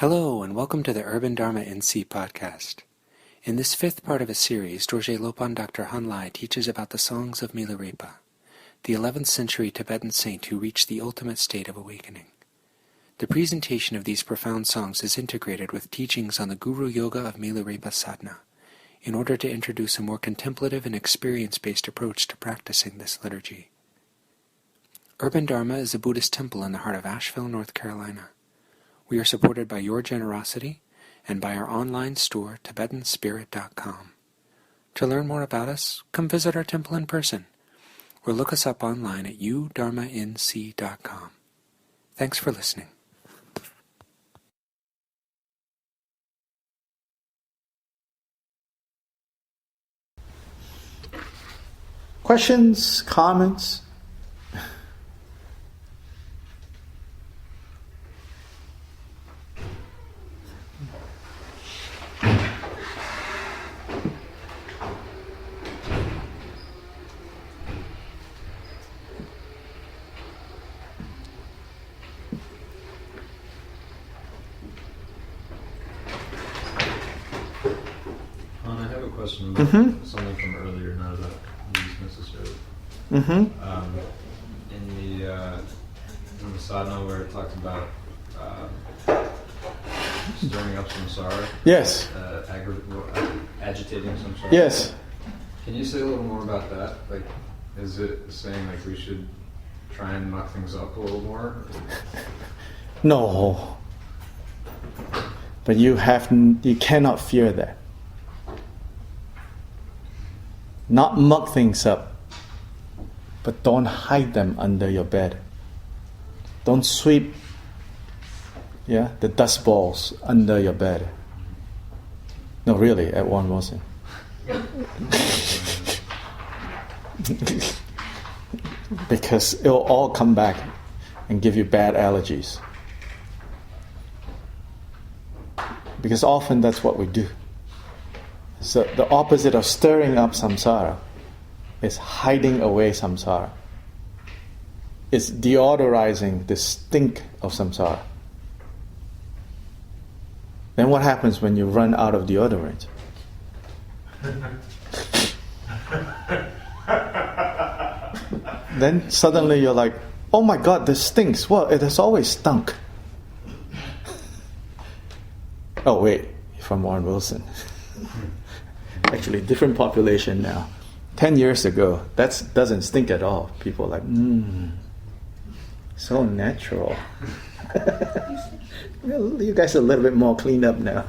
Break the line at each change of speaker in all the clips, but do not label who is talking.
Hello, and welcome to the Urban Dharma NC podcast. In this fifth part of a series, Dorje Lopon Dr. Hun Lye teaches about the songs of Milarepa, the 11th century Tibetan saint who reached the ultimate state of awakening. The presentation of these profound songs is integrated with teachings on the Guruyoga of Milarepa sadhana, in order to introduce a more contemplative and experience-based approach to practicing this liturgy. Urban Dharma is a Buddhist temple in the heart of Asheville, North Carolina. We are supported by your generosity and by our online store, TibetanSpirit.com. To learn more about us, come visit our temple in person, or look us up online at udharmanc.com. Thanks for listening.
Questions, comments?
I have a question about something from earlier, not about these necessarily. In the sadhana where it talks about stirring up samsara,
Yes.
Agitating samsara.
Yes.
Can you say a little more about that? Like, is it saying like we should try and muck things up a little more?
No. But you cannot fear that. Not muck things up, but don't hide them under your bed. Don't sweep the dust balls under your bed. No, really, at one wasn't. Because it'll all come back and give you bad allergies. Because often that's what we do. So the opposite of stirring up samsara is hiding away samsara. It's deodorizing the stink of samsara. Then what happens when you run out of deodorant? Then suddenly you're like, oh my God, this stinks. Well, it has always stunk. Oh wait, from Warren Wilson. Actually, different population now. 10 years ago, that doesn't stink at all. People are like, so natural. Well, you guys are a little bit more cleaned up now.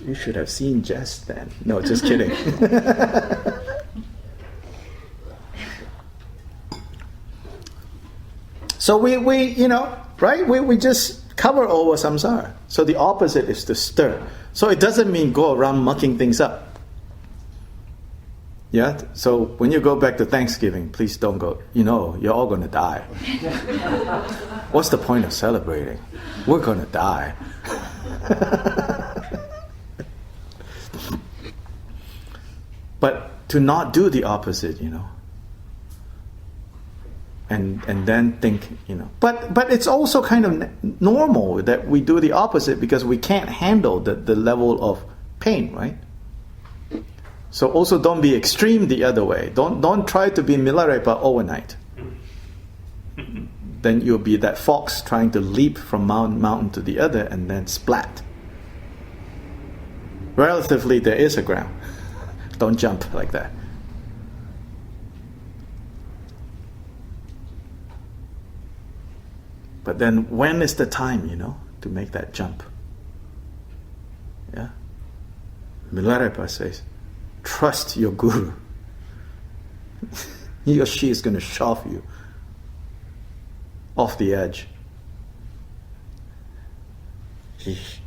You should have seen Jess then. No, just kidding. So we right? We just cover over samsara. So the opposite is to stir. So it doesn't mean go around mucking things up. Yeah? So when you go back to Thanksgiving, please don't go, you're all going to die. What's the point of celebrating? We're going to die. But to not do the opposite, and then think, But it's also kind of normal that we do the opposite because we can't handle the level of pain, right? So also don't be extreme the other way. Don't try to be Milarepa overnight. Then you'll be that fox trying to leap from mountain to the other and then splat. Relatively, there is a ground. Don't jump like that. But then when is the time, to make that jump? Yeah? Milarepa says, trust your guru. He or she is going to shove you off the edge. Eesh.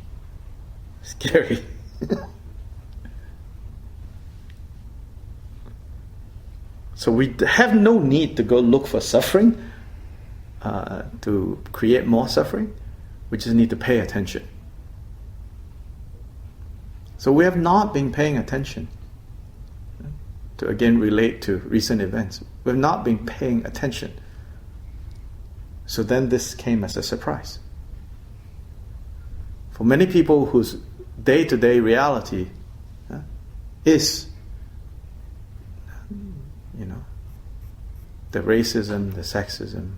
Scary. So we have no need to go look for suffering, to create more suffering. We just need to pay attention. So we have not been paying attention. To again relate to recent events, we have not been paying attention. So then this came as a surprise. For many people whose day-to-day reality is, the racism, the sexism,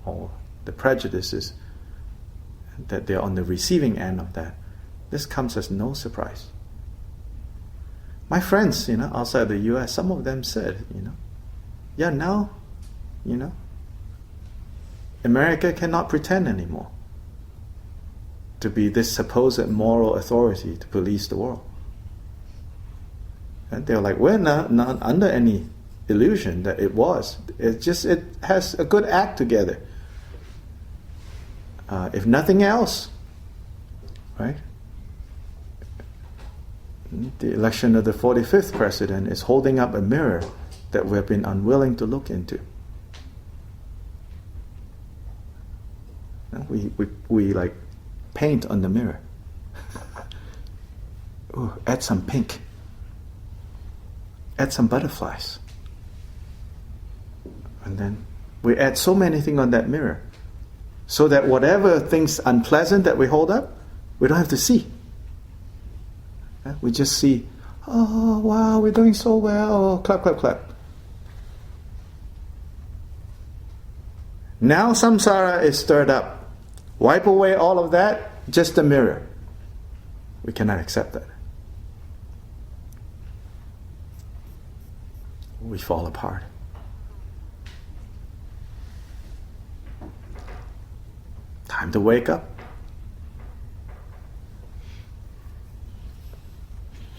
or the prejudices, that they're on the receiving end of that, this comes as no surprise. My friends, outside the US, some of them said, now, America cannot pretend anymore to be this supposed moral authority to police the world. And they're like, we're not under any illusion that it was. It has a good act together. If nothing else, right? The election of the 45th president is holding up a mirror that we've been unwilling to look into. We like paint on the mirror. Ooh, add some pink. Add some butterflies. And then we add so many things on that mirror so that whatever things unpleasant that we hold up, we don't have to see. We just see, oh wow, we're doing so well, clap, clap, clap. Now samsara is stirred up. Wipe away all of that, just a mirror. We cannot accept that. We fall apart. Time to wake up.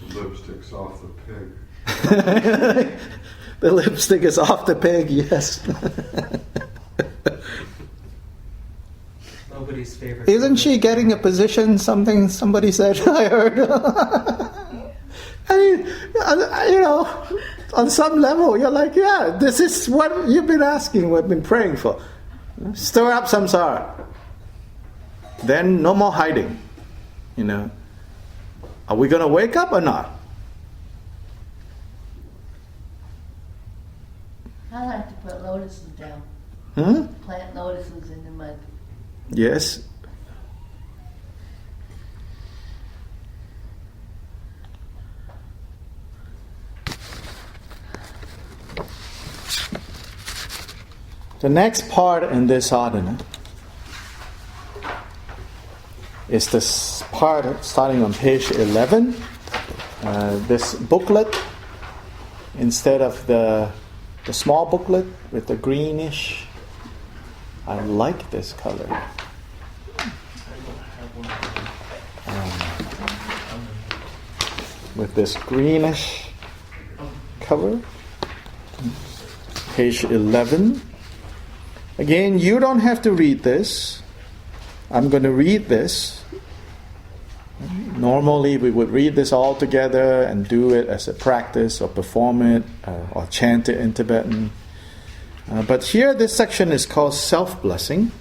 The lipstick's off the pig.
The lipstick is off the pig, yes.
Nobody's favorite.
Isn't she getting a position? Somebody said, I heard. I mean, on some level, you're like, yeah, this is what you've been asking, we've been praying for. Stir up samsara. Then no more hiding. Are we going to wake up or not?
I like to put lotuses down. Plant lotuses in the mud.
Yes. The next part in this sadhana is this part starting on page 11. This booklet, instead of the small booklet with the greenish, I like this color. With this greenish cover. Page 11. Again, you don't have to read this. I'm going to read this. Normally we would read this all together and do it as a practice or perform it or chant it in Tibetan. But here this section is called self-blessing.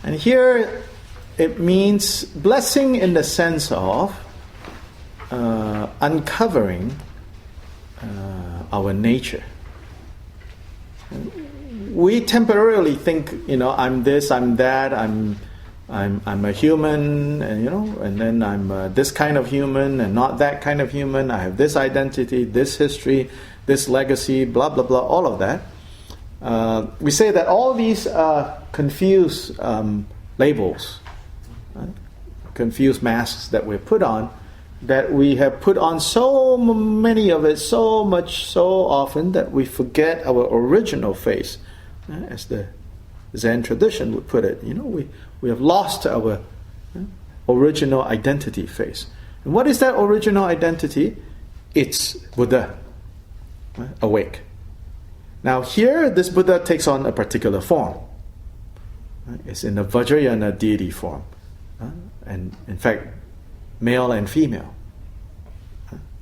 And here it means blessing in the sense of uncovering our nature. We temporarily think, I'm this, I'm that, I'm a human, and then I'm this kind of human and not that kind of human. I have this identity, this history, this legacy, blah blah blah, all of that. We say that all these are confused labels, right? Confused masks that we put on, that we have put on so many of it, so much, so often that we forget our original face. As the Zen tradition would put it, we have lost our original identity face. And what is that original identity? It's Buddha, right? Awake. Now here, this Buddha takes on a particular form. Right? It's in the vajrayāna deity form. And in fact, male and female.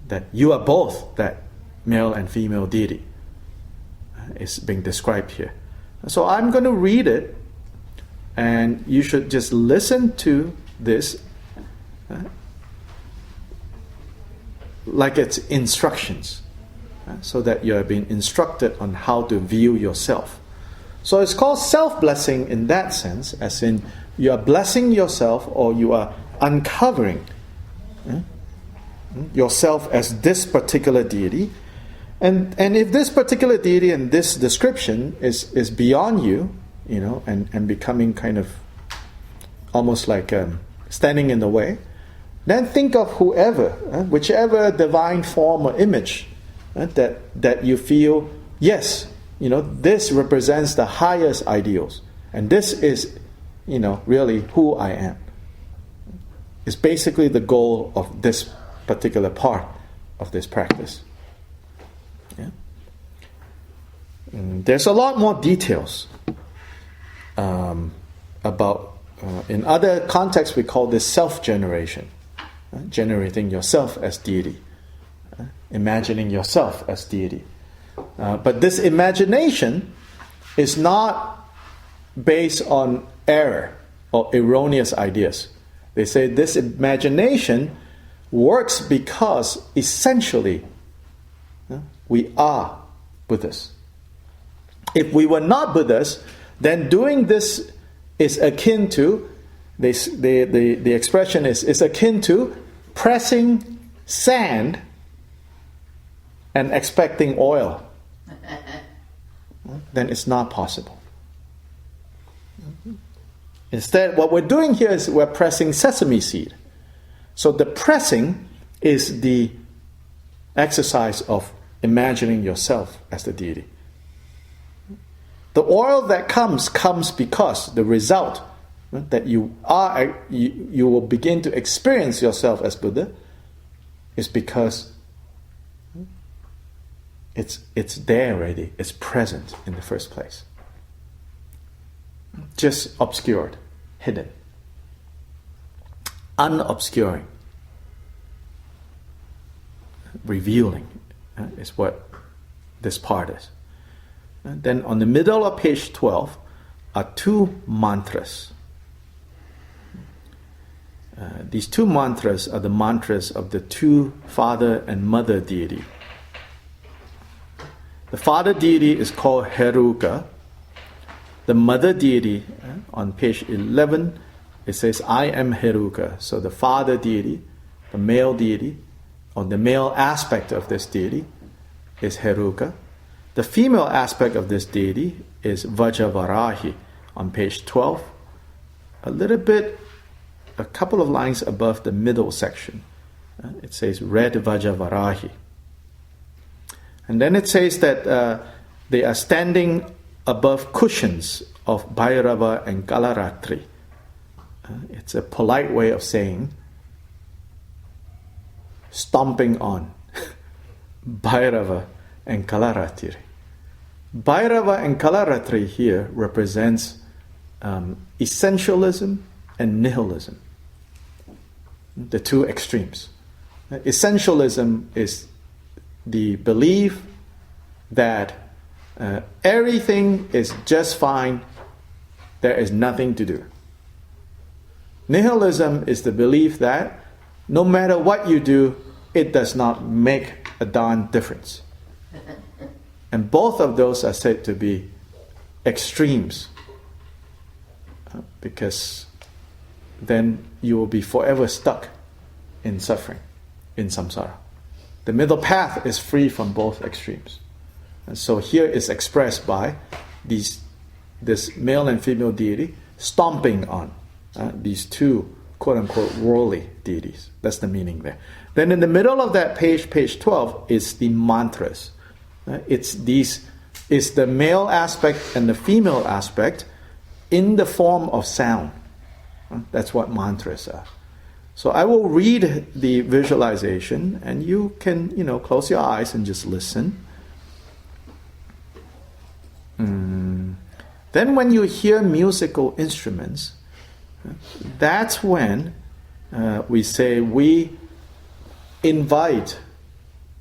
That you are both that male and female deity is being described here. So I'm going to read it, and you should just listen to this like it's instructions, so that you are being instructed on how to view yourself. So it's called self-blessing in that sense, as in you are blessing yourself, or you are uncovering yourself as this particular deity. And if this particular deity and this description is beyond you, and becoming kind of almost like standing in the way, then think of whoever, whichever divine form or image that you feel, yes, this represents the highest ideals, and this is, really who I am. It's basically the goal of this particular part of this practice. Yeah? There's a lot more details about, in other contexts we call this self-generation, generating yourself as deity, imagining yourself as deity. But this imagination is not based on error or erroneous ideas. They say this imagination works because essentially we are Buddhists. If we were not Buddhists, then doing this is akin to, the expression is akin to pressing sand and expecting oil. Then it's not possible. Instead, what we're doing here is we're pressing sesame seed. So the pressing is the exercise of imagining yourself as the deity. The oil that comes because the result that you will begin to experience yourself as Buddha is because it's there already. It's present in the first place. Just obscured, hidden. Unobscuring, revealing is what this part is. And then on the middle of page 12 are two mantras. These two mantras are the mantras of the two father and mother deity. The father deity is called Heruka. The mother deity, on page 11, it says, I am Heruka. So the father deity, the male deity, or the male aspect of this deity is Heruka. The female aspect of this deity is Vajravarahi on page 12. A couple of lines above the middle section. It says Red Vajravarahi. And then it says that they are standing above cushions of Bhairava and Kalaratri. It's a polite way of saying stomping on Bhairava and Kalaratri. Bhairava and Kalaratri here represents essentialism and nihilism, the two extremes. Essentialism is the belief that everything is just fine, there is nothing to do. Nihilism is the belief that no matter what you do, it does not make a darn difference. And both of those are said to be extremes, because then you will be forever stuck in suffering, in samsara. The middle path is free from both extremes. And so here is expressed by this male and female deity stomping on these two quote-unquote worldly deities. That's the meaning there. Then in the middle of that page 12, is the mantras. It's the male aspect and the female aspect in the form of sound. That's what mantras are. So I will read the visualization, and you can, close your eyes and just listen. Then when you hear musical instruments, that's when we say we invite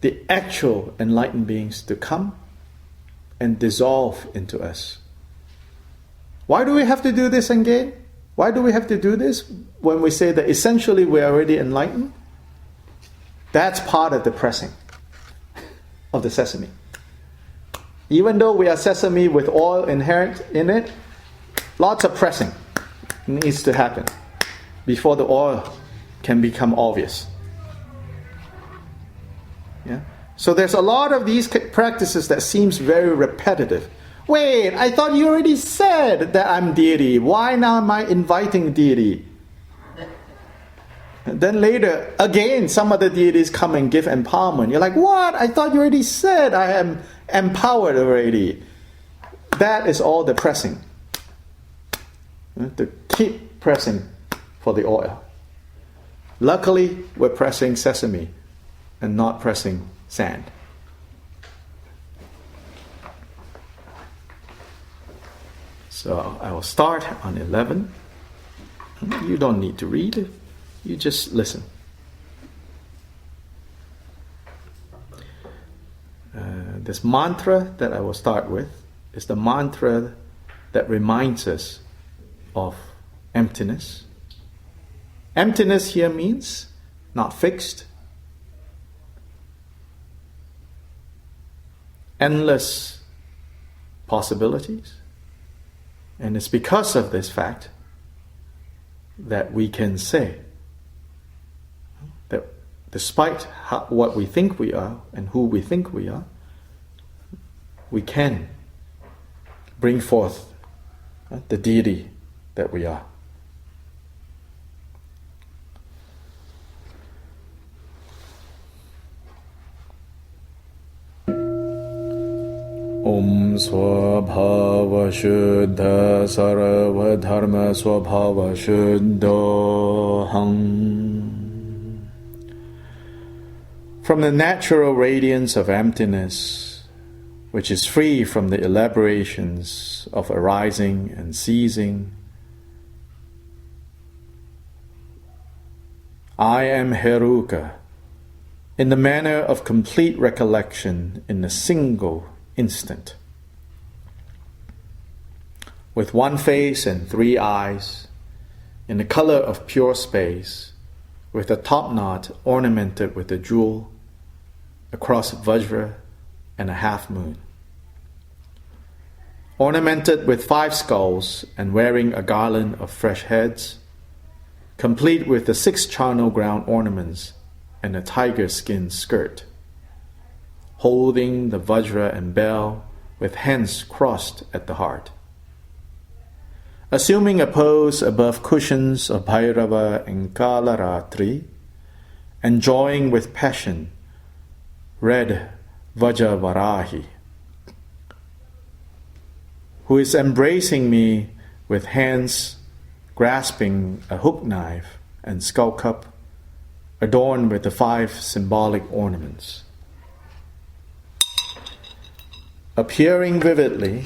the actual enlightened beings to come and dissolve into us. Why do we have to do this again? Why do we have to do this when we say that essentially we're already enlightened? That's part of the pressing of the sesame. Even though we are sesame with oil inherent in it, lots of pressing needs to happen before the oil can become obvious. Yeah? So there's a lot of these practices that seems very repetitive. Wait, I thought you already said that I'm deity. Why now am I inviting deity? And then later, again, some other deities come and give empowerment. You're like, what? I thought you already said I am empowered already. That is all the pressing. To keep pressing for the oil. Luckily, we're pressing sesame and not pressing sand. So I will start on 11. You don't need to read it. You just listen. This mantra that I will start with is the mantra that reminds us of emptiness. Emptiness here means not fixed, endless possibilities. And it's because of this fact that we can say that despite what we think we are and who we think we are, we can bring forth the deity that we are. Om Swabhava Shuddha Sarva Dharma Swabhava Shuddhaham. From the natural radiance of emptiness, which is free from the elaborations of arising and ceasing, I am Heruka, in the manner of complete recollection in a single instant, with one face and three eyes, in the color of pure space, with a top knot ornamented with a jewel, across vajra and a half moon, ornamented with 5 skulls and wearing a garland of fresh heads, complete with the 6 charnel ground ornaments and a tiger skin skirt, holding the vajra and bell with hands crossed at the heart. Assuming a pose above cushions of Bhairava and Kalaratri, enjoying with passion red Vajavarahi, who is embracing me with hands grasping a hook knife and skull cup adorned with the 5 symbolic ornaments. Appearing vividly,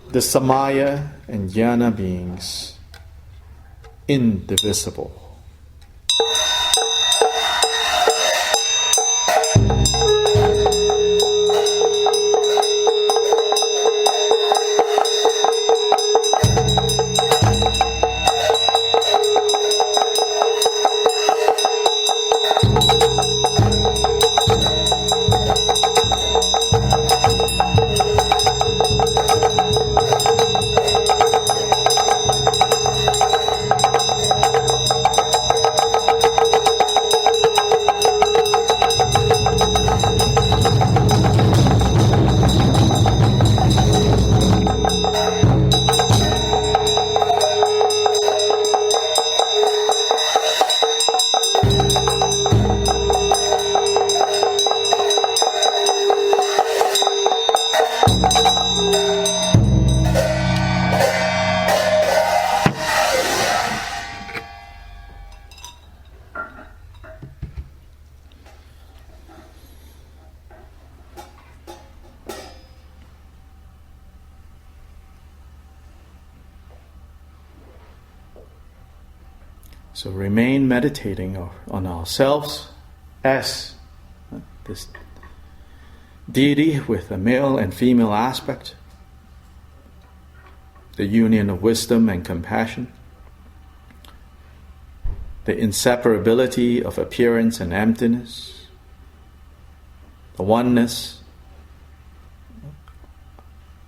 the Samaya and Jnana beings, indivisible. So remain meditating on ourselves as this deity with a male and female aspect, the union of wisdom and compassion, the inseparability of appearance and emptiness, the oneness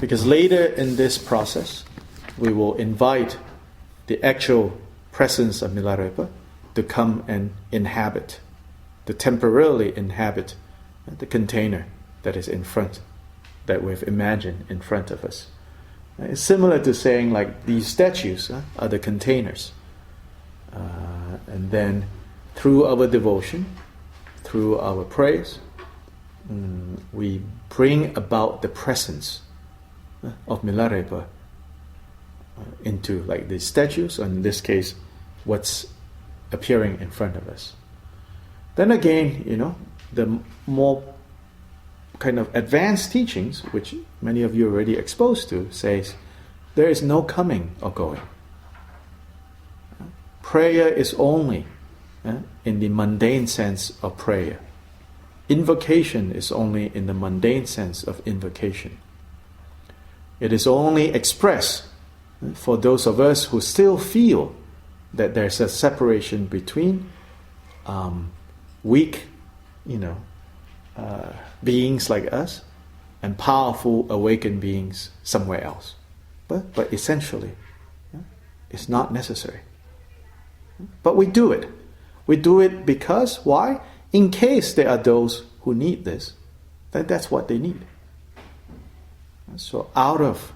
Because later in this process, we will invite the actual presence of Milarepa to come and inhabit, to temporarily inhabit the container that is in front, that we've imagined in front of us. It's similar to saying like these statues are the containers. And then through our devotion, through our praise, we bring about the presence of Milarepa into like these statues, or in this case, what's appearing in front of us. Then again, the more kind of advanced teachings, which many of you are already exposed to, says there is no coming or going. Prayer is only in the mundane sense of prayer. Invocation is only in the mundane sense of invocation. It is only expressed for those of us who still feel that there's a separation between weak, beings like us and powerful awakened beings somewhere else. But essentially, it's not necessary. But we do it. We do it because, why? In case there are those who need this, then that's what they need. So out of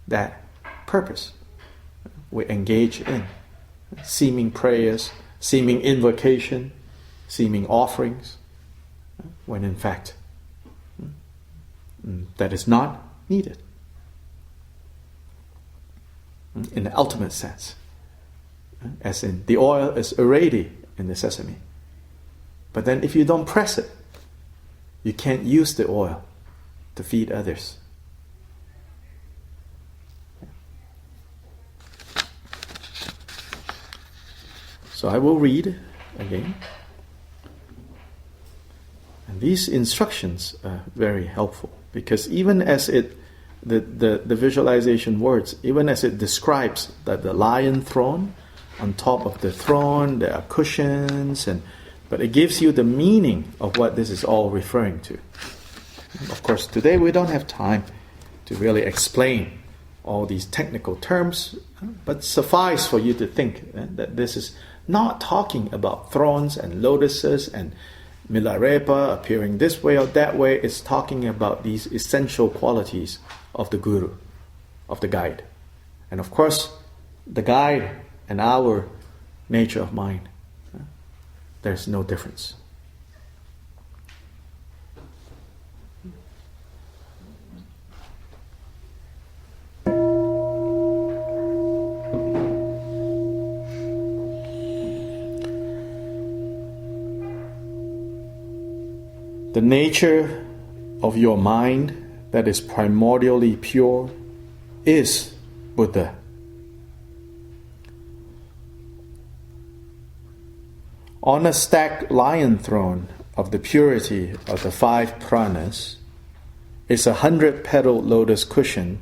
that purpose, we engage in seeming prayers, seeming invocation, seeming offerings, when in fact that is not needed in the ultimate sense. As in, the oil is already in the sesame. But then if you don't press it, you can't use the oil to feed others. So I will read again. And these instructions are very helpful, because even as the visualization words, even as it describes that the lion throne, on top of the throne there are cushions, but it gives you the meaning of what this is all referring to. Of course, today we don't have time to really explain all these technical terms, but suffice for you to think that this is not talking about thrones and lotuses and Milarepa appearing this way or that way. It's talking about these essential qualities of the Guru, of the guide. And of course, the guide and our nature of mind, there's no difference. The nature of your mind that is primordially pure is Buddha. On a stacked lion throne of the purity of the 5 pranas is 100-petaled lotus cushion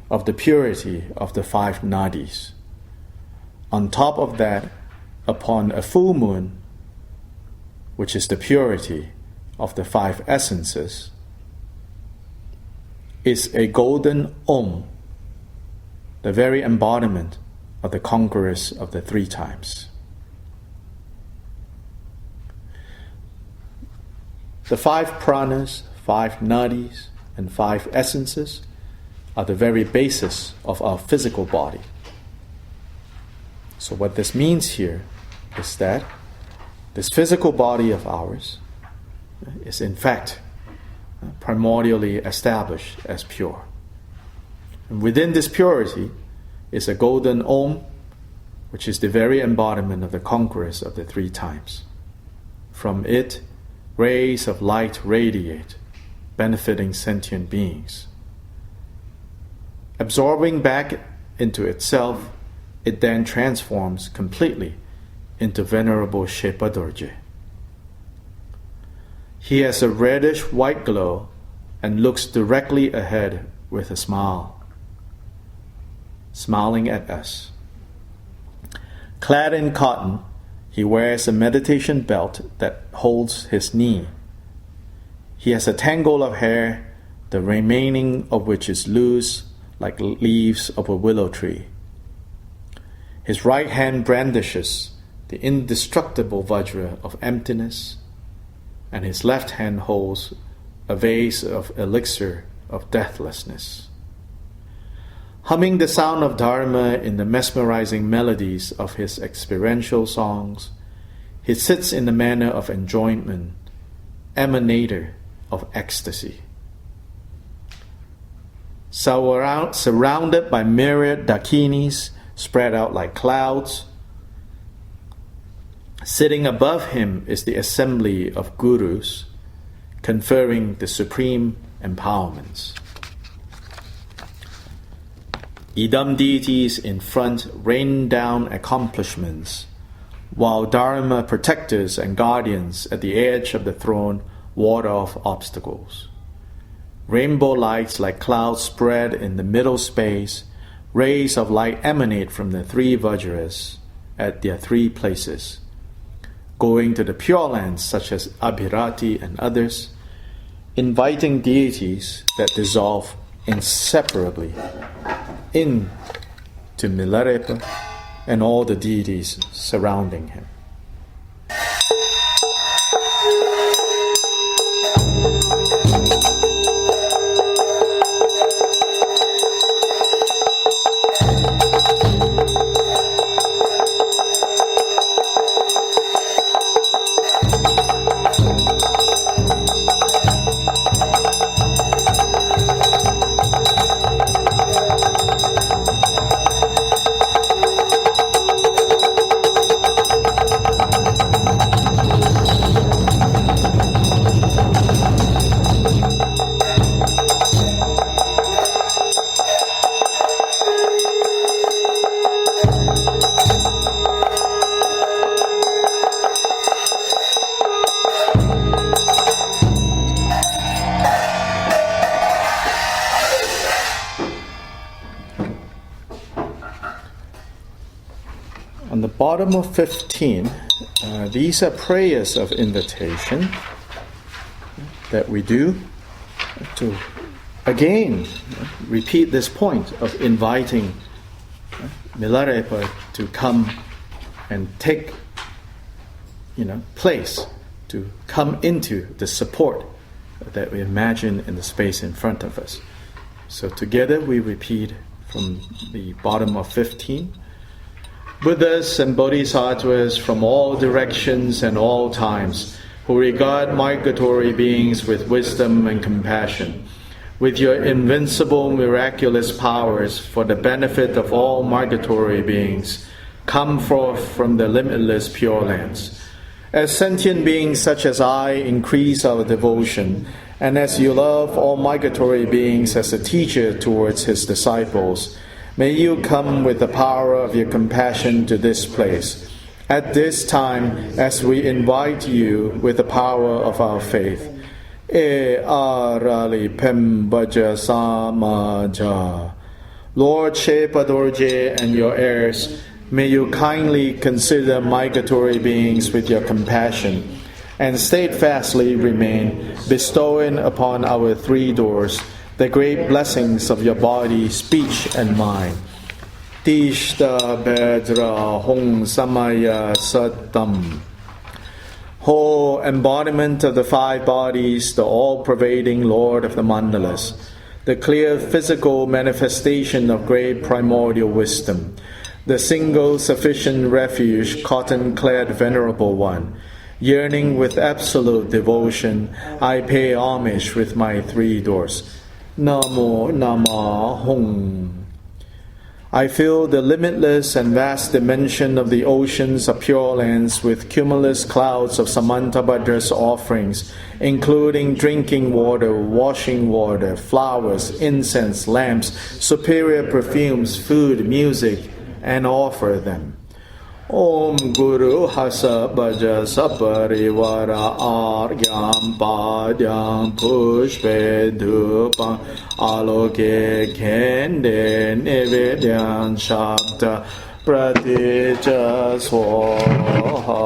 of the purity of the 5 nadis. On top of that, upon a full moon, which is the purity of the 5 essences, is a golden Om, the very embodiment of the conquerors of the 3 times. The 5 pranas, 5 nadis, and 5 essences are the very basis of our physical body. So what this means here is that this physical body of ours is in fact primordially established as pure. And within this purity is a golden Om, which is the very embodiment of the conquerors of the 3 times. From it, rays of light radiate, benefiting sentient beings. Absorbing back into itself, it then transforms completely into Venerable Shepa Dorje. He has a reddish-white glow and looks directly ahead with a smile, smiling at us. Clad in cotton, he wears a meditation belt that holds his knee. He has a tangle of hair the remaining of which is loose like leaves of a willow tree. His right hand brandishes the indestructible vajra of emptiness, and his left hand holds a vase of elixir of deathlessness. Humming the sound of Dharma in the mesmerizing melodies of his experiential songs, he sits in the manner of enjoyment, emanator of ecstasy. Surrounded by myriad dakinis spread out like clouds, sitting above him is the assembly of gurus, conferring the supreme empowerments. Idam deities in front rain down accomplishments, while Dharma protectors and guardians at the edge of the throne ward off obstacles. Rainbow lights like clouds spread in the middle space. Rays of light emanate from the three vajras at their three places, going to the Pure Lands such as Abhirati and others, inviting deities that dissolve inseparably into Milarepa and all the deities surrounding him. On the bottom of 15, these are prayers of invitation that we do to again repeat this point of inviting Milarepa to come and take place, to come into the support that we imagine in the space in front of us. So together we repeat from the bottom of 15. Buddhas and Bodhisattvas from all directions and all times, who regard migratory beings with wisdom and compassion, with your invincible miraculous powers for the benefit of all migratory beings, come forth from the limitless Pure Lands. As sentient beings such as I increase our devotion, and as you love all migratory beings as a teacher towards his disciples, may you come with the power of your compassion to this place. At this time, as we invite you with the power of our faith, arali pem baja samaja. Lord Shepa Dorje and your heirs, may you kindly consider migratory beings with your compassion, and steadfastly remain bestowing upon our three doors the great blessings of your body, speech, and mind. Tishta Bedra Hong Samaya Satam. Whole embodiment of the five bodies, the all-pervading Lord of the mandalas, the clear physical manifestation of great primordial wisdom, the single sufficient refuge, cotton-clad venerable one, yearning with absolute devotion, I pay homage with my three doors. Namo Nama Hong. I fill the limitless and vast dimension of the oceans of Pure Lands with cumulus clouds of Samantabhadra's offerings, including drinking water, washing water, flowers, incense, lamps, superior perfumes, food, music, and offer them. Om Guru Hasa Bhaja Saparivara Argyam Padyam Pushpe Dhupam Aloke Kende Nivedyan Shabda Pratija Swaha.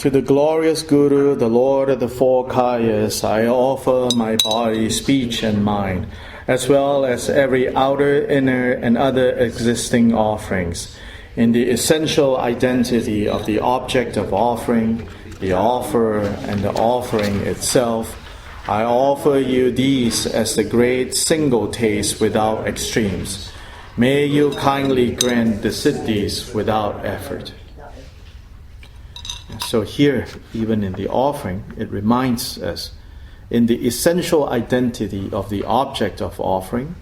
To the glorious Guru, the Lord of the four Kayas, I offer my body, speech, and mind, as well as every outer, inner, and other existing offerings, in the essential identity of the object of offering, the offerer, and the offering itself. I offer you these as the great single taste without extremes. May you kindly grant the siddhis without effort. So here, even in the offering, it reminds us, in the essential identity of the object of offering,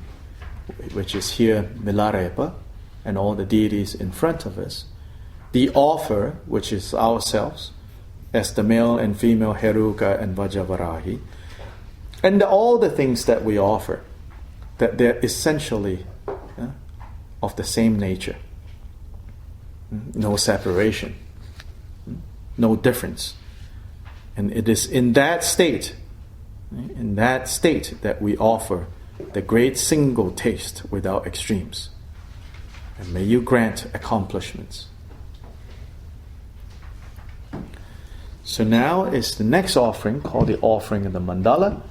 which is here Milarepa, and all the deities in front of us, the offer, which is ourselves, as the male and female Heruka and Vajravarahi, and all the things that we offer, that they're essentially of the same nature. No separation. No difference. And it is in that state that we offer the great single taste without extremes. And may you grant accomplishments. So now is the next offering, called the offering of the mandala,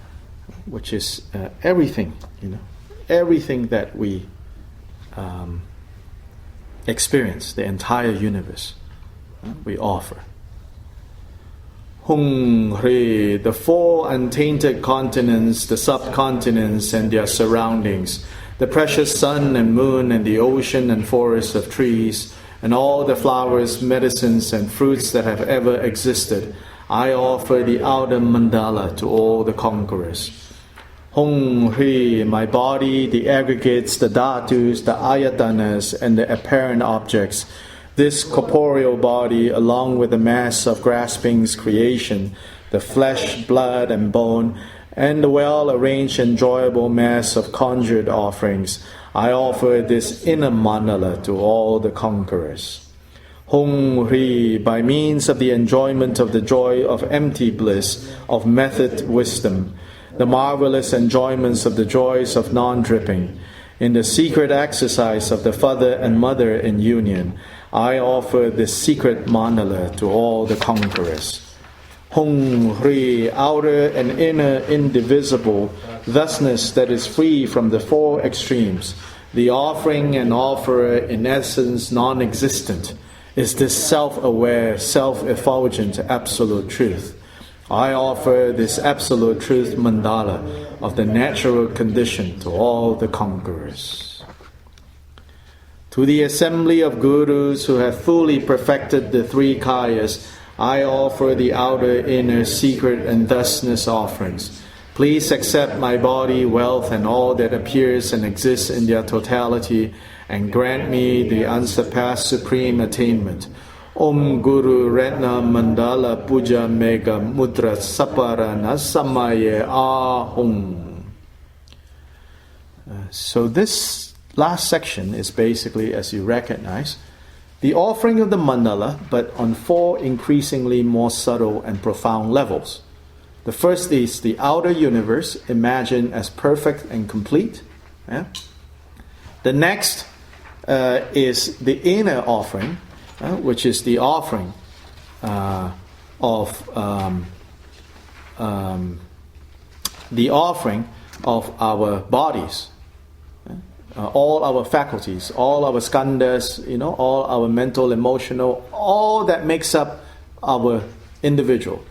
which is everything, everything that we experience, the entire universe, we offer. Hun Lye, the four untainted continents, the subcontinents and their surroundings, the precious sun and moon and the ocean and forests of trees, and all the flowers, medicines, and fruits that have ever existed, I offer the outer mandala to all the conquerors. Hun Lye, my body, the aggregates, the dhatus, the ayatanas, and the apparent objects, this corporeal body, along with the mass of grasping's creation, the flesh, blood, and bone, and the well-arranged, enjoyable mass of conjured offerings, I offer this inner mandala to all the conquerors. Hun Lye, by means of the enjoyment of the joy of empty bliss, of method wisdom, the marvelous enjoyments of the joys of non-dripping, in the secret exercise of the father and mother in union, I offer this secret mandala to all the conquerors. Hun Lye, outer and inner indivisible, thusness that is free from the four extremes, the offering and offerer in essence non-existent, is this self-aware, self-effulgent absolute truth. I offer this absolute truth mandala of the natural condition to all the conquerors. To the assembly of gurus who have fully perfected the three kayas, I offer the outer, inner, secret, and thusness offerings. Please accept my body, wealth, and all that appears and exists in their totality, and grant me the unsurpassed supreme attainment. Om Guru Ratna Mandala Puja Mega Mudra Saparana Samaye Ahum. So this last section is basically, as you recognize, the offering of the mandala, but on four increasingly more subtle and profound levels. The first is the outer universe, imagined as perfect and complete. Yeah? The next is the inner offering, which is the offering of our bodies. All our faculties, all our skandhas, all our mental, emotional, all that makes up our individual.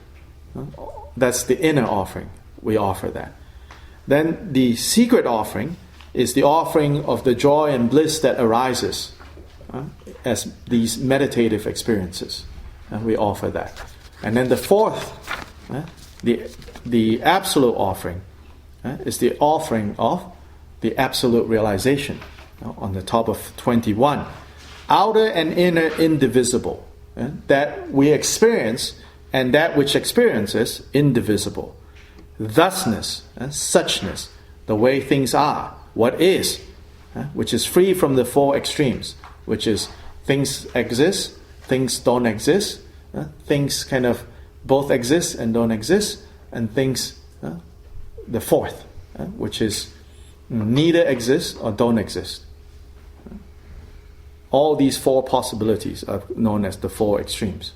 That's the inner offering. We offer that. Then the secret offering is the offering of the joy and bliss that arises as these meditative experiences. We offer that. And then the fourth, the absolute offering, is the offering of the absolute realization, on the top of 21. Outer and inner indivisible. That we experience and that which experiences indivisible. Thusness, suchness, the way things are, what is, which is free from the four extremes, which is things exist, things don't exist, things kind of both exist and don't exist, and things, the fourth, which is neither exist or don't exist. All these four possibilities are known as the four extremes.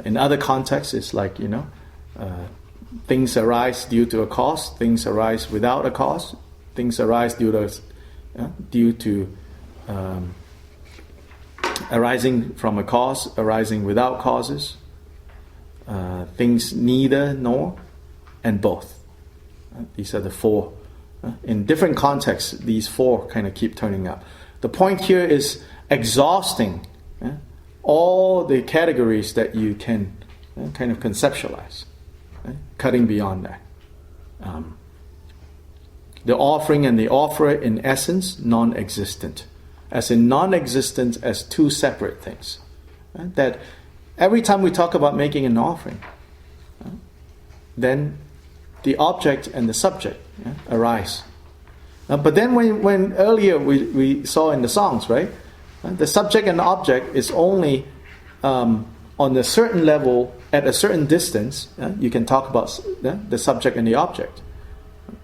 In other contexts, it's like, things arise due to a cause, things arise without a cause, things arise due to arising from a cause, arising without causes, things neither nor, and both. These are the four. In different contexts, these four kind of keep turning up. The point here is exhausting all the categories that you can kind of conceptualize, cutting beyond that. The offering and the offerer, in essence, non-existent. As in non-existent as two separate things. That every time we talk about making an offering, then the object and the subject arise. But then when earlier we saw in the songs, right? The subject and object is only on a certain level, at a certain distance, you can talk about the subject and the object.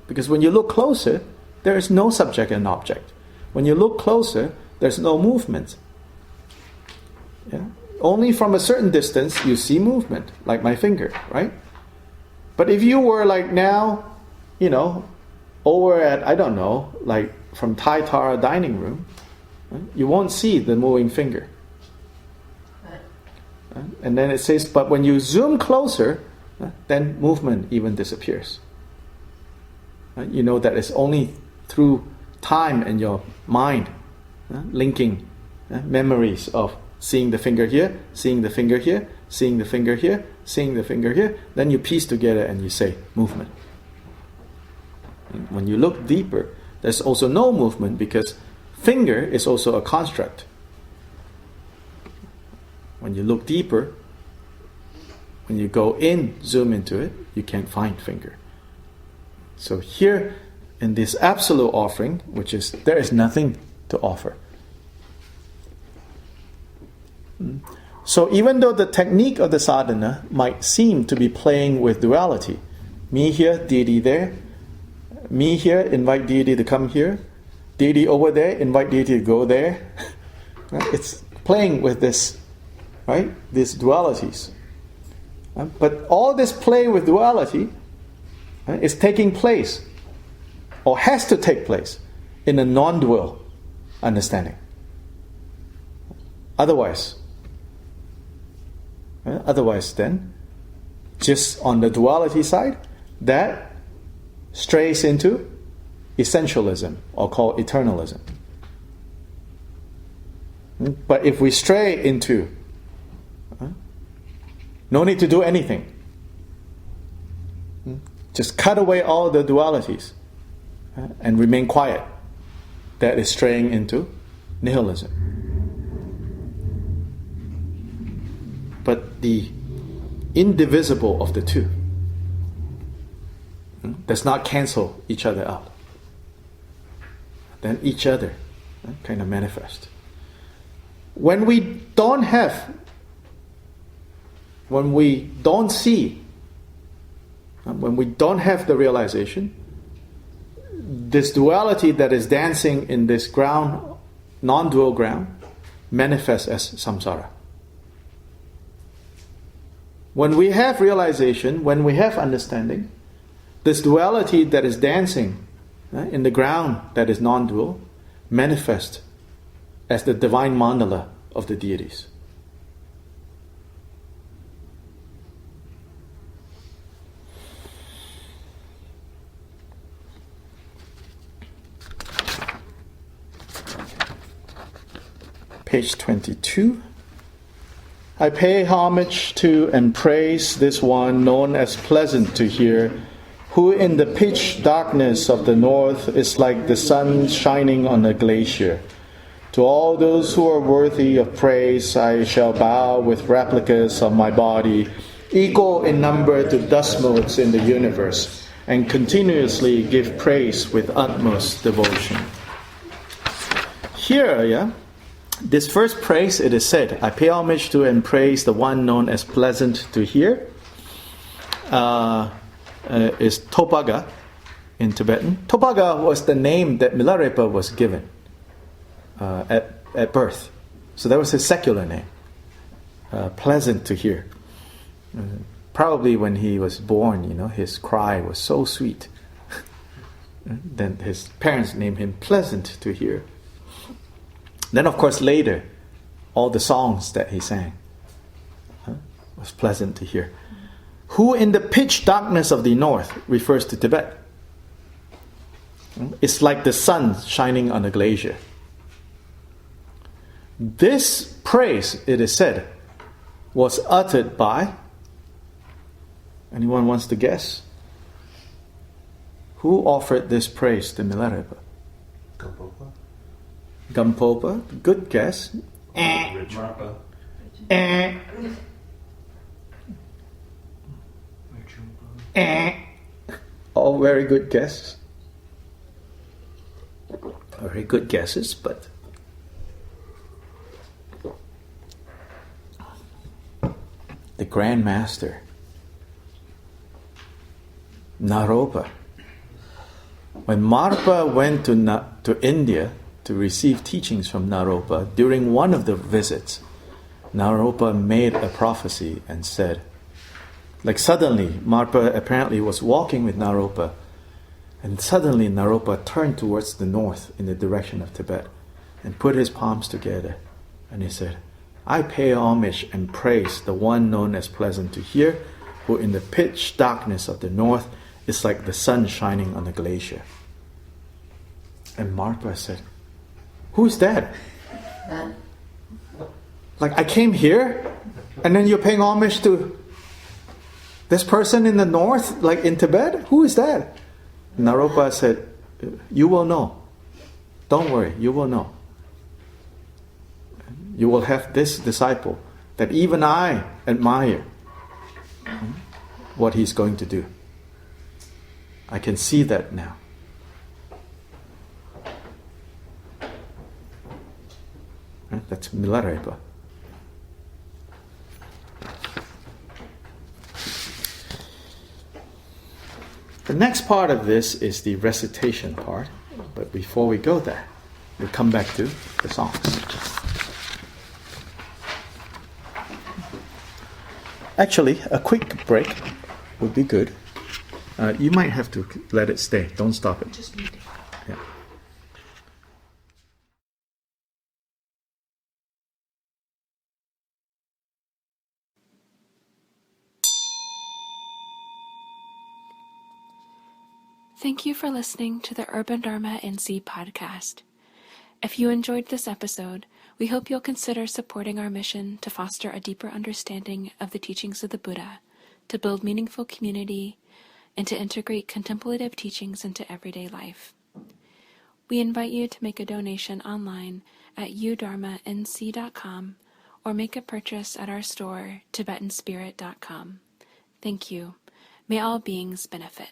Because when you look closer, there is no subject and object. When you look closer, there's no movement. Only from a certain distance you see movement, like my finger, right? But if you were like now, over at, I don't know, like from Thai Tara dining room, you won't see the moving finger. And then it says, but when you zoom closer, then movement even disappears. You know that it's only through time and your mind linking memories of seeing the finger here, seeing the finger here, seeing the finger here, seeing the finger here, then you piece together and you say movement. And when you look deeper, there's also no movement because finger is also a construct. When you look deeper, when you go in, zoom into it, you can't find finger. So here, in this absolute offering, which is, there is nothing to offer. So even though the technique of the sadhana might seem to be playing with duality, me here, deity there, me here, invite deity to come here, deity over there, invite deity to go there. It's playing with this, right? These dualities. But all this play with duality is taking place, or has to take place, in a non-dual understanding. Otherwise then, just on the duality side, that strays into essentialism, or called eternalism. But if we stray into no need to do anything, just cut away all the dualities and remain quiet, that is straying into nihilism. But the indivisible of the two does not cancel each other out. Then each other kind of manifest. When we don't see, when we don't have the realization, this duality that is dancing in this ground, non-dual ground, manifests as samsara. When we have realization, when we have understanding, this duality that is dancing in the ground that is non-dual manifests as the divine mandala of the deities. Page 22. I pay homage to and praise this one known as pleasant to hear, who in the pitch darkness of the north is like the sun shining on a glacier. To all those who are worthy of praise, I shall bow with replicas of my body, equal in number to dust motes in the universe, and continuously give praise with utmost devotion. Here, this first praise, it is said, I pay homage to and praise the one known as pleasant to hear, is Topaga in Tibetan. Topaga was the name that Milarepa was given at birth. So that was his secular name, pleasant to hear. Probably when he was born, his cry was so sweet. Then his parents named him Pleasant to hear. Then, of course, later, all the songs that he sang was pleasant to hear. Who in the pitch darkness of the north refers to Tibet. It's like the sun shining on a glacier. This praise, it is said, was uttered by, anyone wants to guess? Who offered this praise to Milarepa?
Gampopa?
Gampopa, good guess.
Marpa.
All very good guesses. Very good guesses, but the Grand Master, Naropa. When Marpa went to India to receive teachings from Naropa, during one of the visits, Naropa made a prophecy and said, like suddenly, Marpa apparently was walking with Naropa, and suddenly Naropa turned towards the north in the direction of Tibet and put his palms together, and he said, I pay homage and praise the one known as pleasant to hear, who in the pitch darkness of the north is like the sun shining on a glacier. And Marpa said, who's that? Like, I came here, and then you're paying homage to this person in the north, like in Tibet? Who is that? Naropa said, you will know. Don't worry, you will know. You will have this disciple that even I admire what he's going to do. I can see that now. That's Milarepa. The next part of this is the recitation part, but before we go there, we'll come back to the songs. Actually, a quick break would be good. You might have to let it stay. Don't stop it.
Just muting.
Yeah.
Thank you for listening to the Urban Dharma NC podcast. If you enjoyed this episode, we hope you'll consider supporting our mission to foster a deeper understanding of the teachings of the Buddha, to build meaningful community, and to integrate contemplative teachings into everyday life. We invite you to make a donation online at udharmanc.com or make a purchase at our store, tibetanspirit.com. Thank you. May all beings benefit.